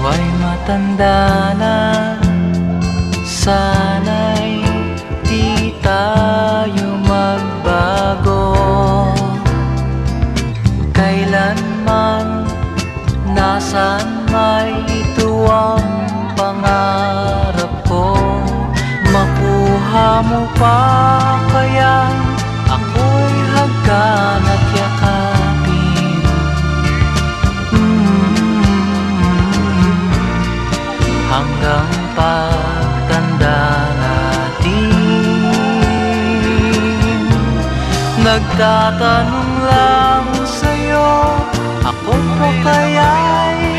ay matanda na, sana'y di tayo magbago. Kailanman, nasaan may ito ang pangarap ko. Makuha mo pa kaya ako'y hagkan at yakapin. Hanggang pagtanda natin. Nagtatanong lang sa'yo, ako po kaya'y